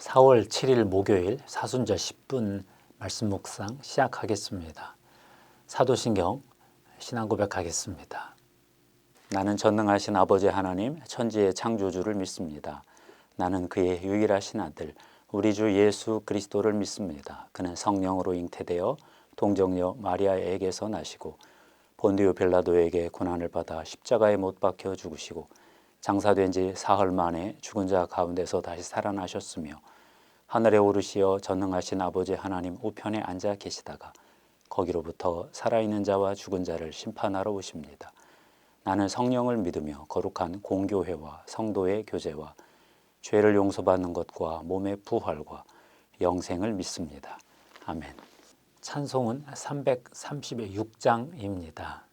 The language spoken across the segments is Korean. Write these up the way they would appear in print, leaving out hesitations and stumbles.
4월 7일 목요일 사순절 10분 말씀 묵상 시작하겠습니다. 사도신경 신앙 고백하겠습니다. 나는 전능하신 아버지 하나님 천지의 창조주를 믿습니다. 나는 그의 유일하신 아들 우리 주 예수 그리스도를 믿습니다. 그는 성령으로 잉태되어 동정녀 마리아에게서 나시고 본디오 빌라도에게 고난을 받아 십자가에 못 박혀 죽으시고 장사된 지 사흘 만에 죽은 자 가운데서 다시 살아나셨으며 하늘에 오르시어 전능하신 아버지 하나님 우편에 앉아 계시다가 거기로부터 살아있는 자와 죽은 자를 심판하러 오십니다. 나는 성령을 믿으며 거룩한 공교회와 성도의 교제와 죄를 용서받는 것과 몸의 부활과 영생을 믿습니다. 아멘. 찬송은 336장입니다.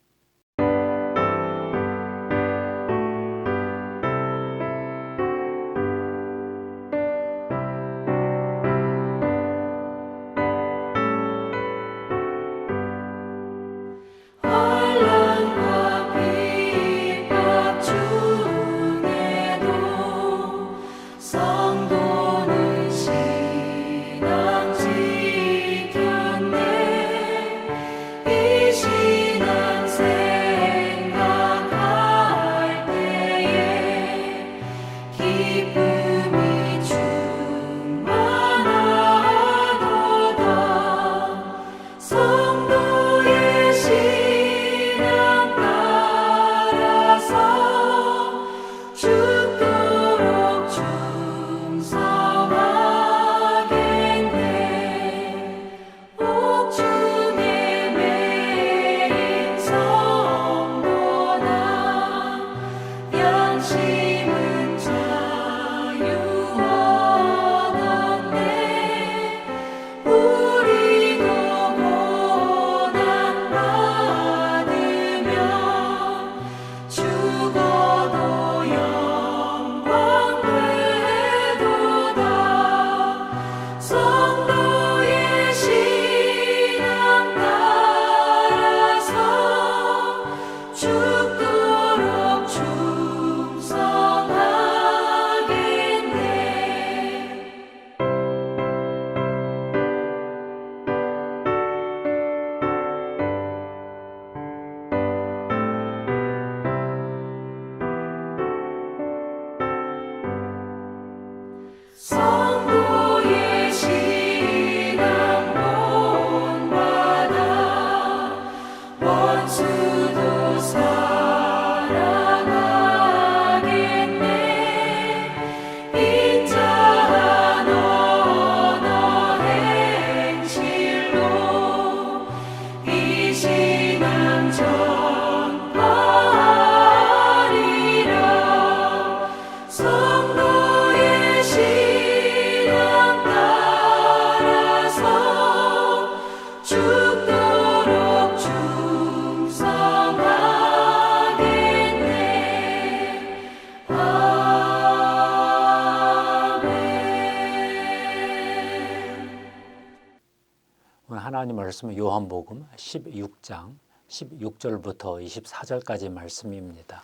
하나님 말씀은 요한복음 16장 16절부터 24절까지 말씀입니다.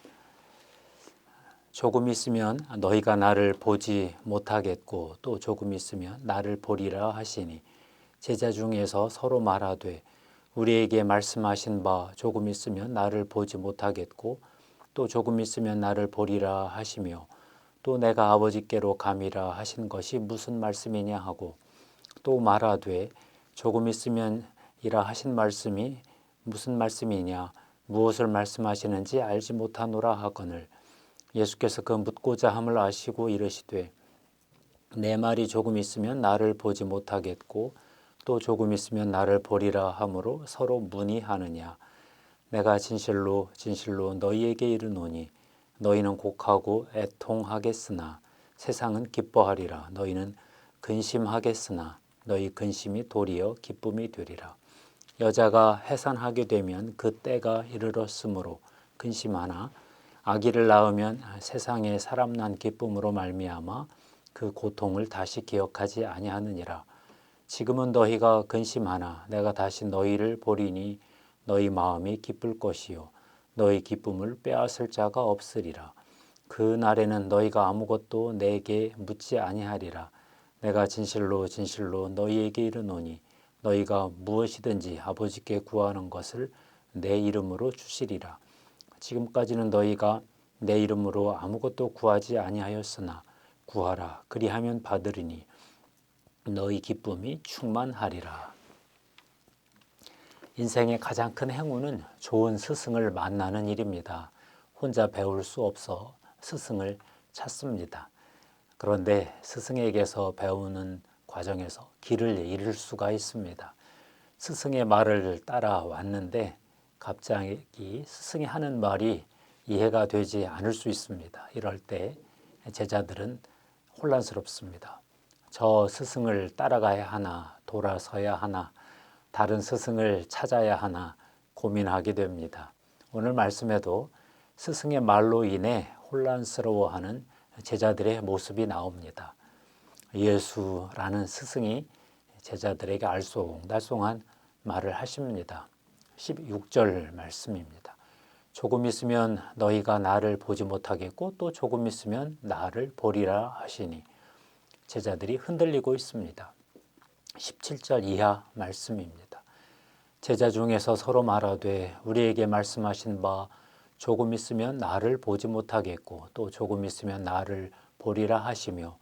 조금 있으면 너희가 나를 보지 못하겠고 또 조금 있으면 나를 보리라 하시니 제자 중에서 서로 말하되 우리에게 말씀하신 바 조금 있으면 나를 보지 못하겠고 또 조금 있으면 나를 보리라 하시며 또 내가 아버지께로 감이라 하신 것이 무슨 말씀이냐 하고 또 말하되 조금 있으면 이라 하신 말씀이 무슨 말씀이냐 무엇을 말씀하시는지 알지 못하노라 하거늘 예수께서 그 묻고자 함을 아시고 이르시되 내 말이 조금 있으면 나를 보지 못하겠고 또 조금 있으면 나를 보리라 하므로 서로 문의하느냐 내가 진실로 진실로 너희에게 이르노니 너희는 곡하고 애통하겠으나 세상은 기뻐하리라 너희는 근심하겠으나 너희 근심이 도리어 기쁨이 되리라. 여자가 해산하게 되면 그 때가 이르렀으므로 근심하나 아기를 낳으면 세상에 사람 난 기쁨으로 말미암아 그 고통을 다시 기억하지 아니하느니라. 지금은 너희가 근심하나 내가 다시 너희를 보리니 너희 마음이 기쁠 것이요 너희 기쁨을 빼앗을 자가 없으리라. 그 날에는 너희가 아무것도 내게 묻지 아니하리라. 내가 진실로 진실로 너희에게 이르노니 너희가 무엇이든지 아버지께 구하는 것을 내 이름으로 주시리라. 지금까지는 너희가 내 이름으로 아무것도 구하지 아니하였으나 구하라 그리하면 받으리니 너희 기쁨이 충만하리라. 인생의 가장 큰 행운은 좋은 스승을 만나는 일입니다. 혼자 배울 수 없어 스승을 찾습니다. 그런데 스승에게서 배우는 과정에서 길을 잃을 수가 있습니다. 스승의 말을 따라왔는데 갑자기 스승이 하는 말이 이해가 되지 않을 수 있습니다. 이럴 때 제자들은 혼란스럽습니다. 저 스승을 따라가야 하나, 돌아서야 하나, 다른 스승을 찾아야 하나 고민하게 됩니다. 오늘 말씀에도 스승의 말로 인해 혼란스러워하는 제자들의 모습이 나옵니다. 예수라는 스승이 제자들에게 알쏭달쏭한 말을 하십니다. 16절 말씀입니다. 조금 있으면 너희가 나를 보지 못하겠고 또 조금 있으면 나를 보리라 하시니 제자들이 흔들리고 있습니다. 17절 이하 말씀입니다. 제자 중에서 서로 말하되 우리에게 말씀하신 바 조금 있으면 나를 보지 못하겠고 또 조금 있으면 나를 보리라 하시며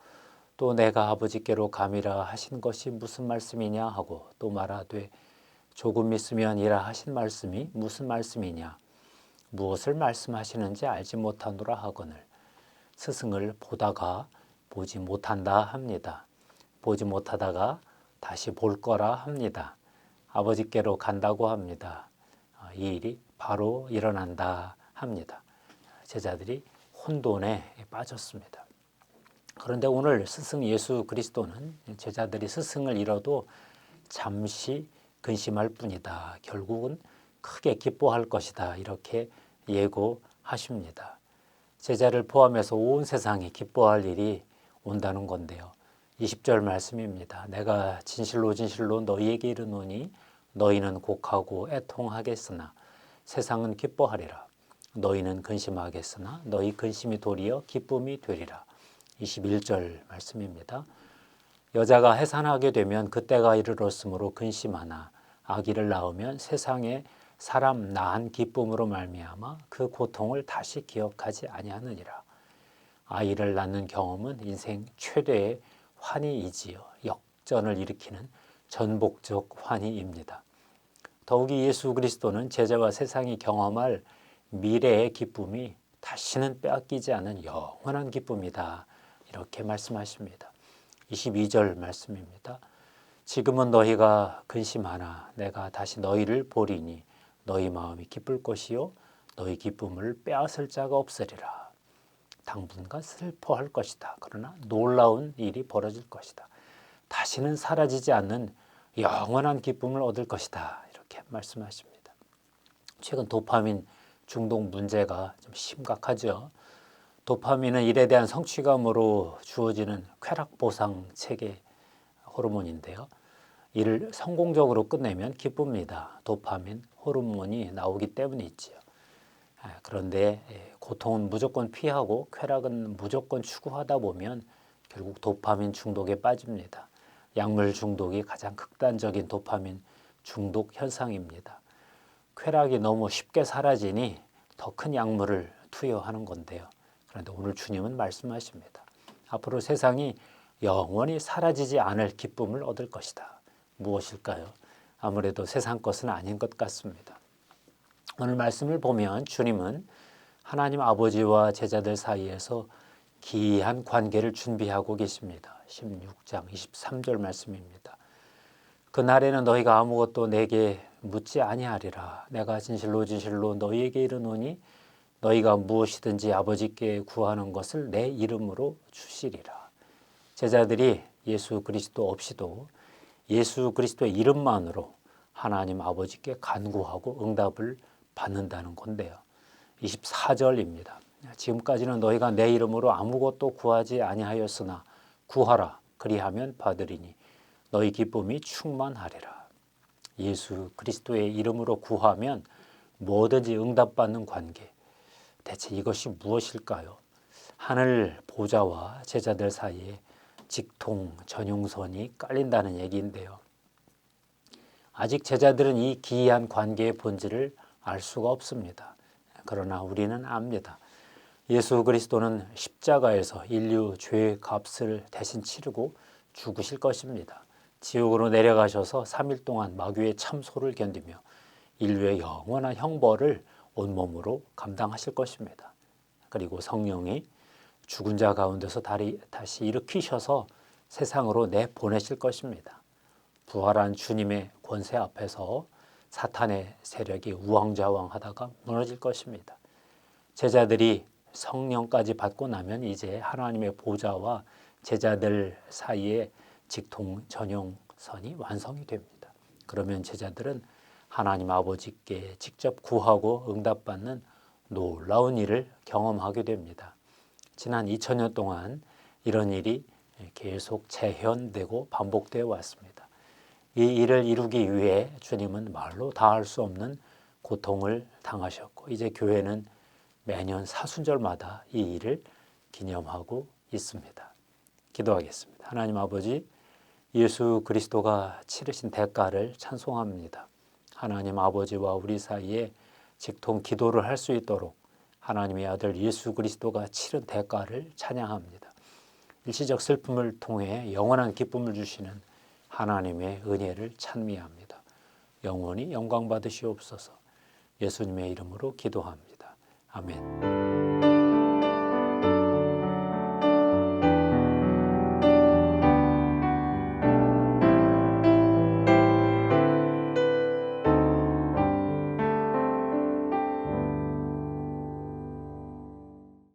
또 내가 아버지께로 감이라 하신 것이 무슨 말씀이냐 하고 또 말하되 조금 있으면 이라 하신 말씀이 무슨 말씀이냐 무엇을 말씀하시는지 알지 못하노라 하거늘 스승을 보다가 보지 못한다 합니다. 보지 못하다가 다시 볼 거라 합니다. 아버지께로 간다고 합니다. 이 일이 바로 일어난다 합니다. 제자들이 혼돈에 빠졌습니다. 그런데 오늘 스승 예수 그리스도는 제자들이 스승을 잃어도 잠시 근심할 뿐이다. 결국은 크게 기뻐할 것이다. 이렇게 예고하십니다. 제자를 포함해서 온 세상이 기뻐할 일이 온다는 건데요. 20절 말씀입니다. 내가 진실로 진실로 너희에게 이르노니 너희는 곡하고 애통하겠으나 세상은 기뻐하리라. 너희는 근심하겠으나 너희 근심이 도리어 기쁨이 되리라. 21절 말씀입니다. 여자가 해산하게 되면 그때가 이르렀으므로 근심하나 아기를 낳으면 세상에 사람 낳은 기쁨으로 말미암아 그 고통을 다시 기억하지 아니하느니라. 아이를 낳는 경험은 인생 최대의 환희이지요. 역전을 일으키는 전복적 환희입니다. 더욱이 예수 그리스도는 제자와 세상이 경험할 미래의 기쁨이 다시는 빼앗기지 않은 영원한 기쁨이다. 이렇게 말씀하십니다. 22절 말씀입니다. 지금은 너희가 근심하나 내가 다시 너희를 보리니 너희 마음이 기쁠 것이요 너희 기쁨을 빼앗을 자가 없으리라. 당분간 슬퍼할 것이다. 그러나 놀라운 일이 벌어질 것이다. 다시는 사라지지 않는 영원한 기쁨을 얻을 것이다. 이렇게 말씀하십니다. 최근 도파민 중독 문제가 좀 심각하죠. 도파민은 일에 대한 성취감으로 주어지는 쾌락 보상 체계 호르몬인데요. 이를 성공적으로 끝내면 기쁩니다. 도파민 호르몬이 나오기 때문이지요. 그런데 고통은 무조건 피하고 쾌락은 무조건 추구하다 보면 결국 도파민 중독에 빠집니다. 약물 중독이 가장 극단적인 도파민 중독 현상입니다. 쾌락이 너무 쉽게 사라지니 더 큰 약물을 투여하는 건데요. 그런데 오늘 주님은 말씀하십니다. 앞으로 세상이 영원히 사라지지 않을 기쁨을 얻을 것이다. 무엇일까요? 아무래도 세상 것은 아닌 것 같습니다. 오늘 말씀을 보면 주님은 하나님 아버지와 제자들 사이에서 기이한 관계를 준비하고 계십니다. 16장 23절 말씀입니다. 그날에는 너희가 아무것도 내게 묻지 아니하리라. 내가 진실로 진실로 너희에게 이르노니 너희가 무엇이든지 아버지께 구하는 것을 내 이름으로 주시리라. 제자들이 예수 그리스도 없이도 예수 그리스도의 이름만으로 하나님 아버지께 간구하고 응답을 받는다는 건데요. 24절입니다. 지금까지는 너희가 내 이름으로 아무것도 구하지 아니하였으나 구하라 그리하면 받으리니 너희 기쁨이 충만하리라. 예수 그리스도의 이름으로 구하면 뭐든지 응답받는 관계. 대체 이것이 무엇일까요? 하늘 보좌와 제자들 사이에 직통 전용선이 깔린다는 얘기인데요. 아직 제자들은 이 기이한 관계의 본질을 알 수가 없습니다. 그러나 우리는 압니다. 예수 그리스도는 십자가에서 인류 죄의 값을 대신 치르고 죽으실 것입니다. 지옥으로 내려가셔서 3일 동안 마귀의 참소를 견디며 인류의 영원한 형벌을 온몸으로 감당하실 것입니다. 그리고 성령이 죽은 자 가운데서 다시 일으키셔서 세상으로 내보내실 것입니다. 부활한 주님의 권세 앞에서 사탄의 세력이 우왕좌왕하다가 무너질 것입니다. 제자들이 성령까지 받고 나면 이제 하나님의 보좌와 제자들 사이에 직통 전용선이 완성이 됩니다. 그러면 제자들은 하나님 아버지께 직접 구하고 응답받는 놀라운 일을 경험하게 됩니다. 지난 2000년 동안 이런 일이 계속 재현되고 반복되어 왔습니다. 이 일을 이루기 위해 주님은 말로 다할 수 없는 고통을 당하셨고 이제 교회는 매년 사순절마다 이 일을 기념하고 있습니다. 기도하겠습니다. 하나님 아버지, 예수 그리스도가 치르신 대가를 찬송합니다. 하나님 아버지와 우리 사이에 직통 기도를 할 수 있도록 하나님의 아들 예수 그리스도가 치른 대가를 찬양합니다. 일시적 슬픔을 통해 영원한 기쁨을 주시는 하나님의 은혜를 찬미합니다. 영원히 영광 받으시옵소서. 예수님의 이름으로 기도합니다. 아멘.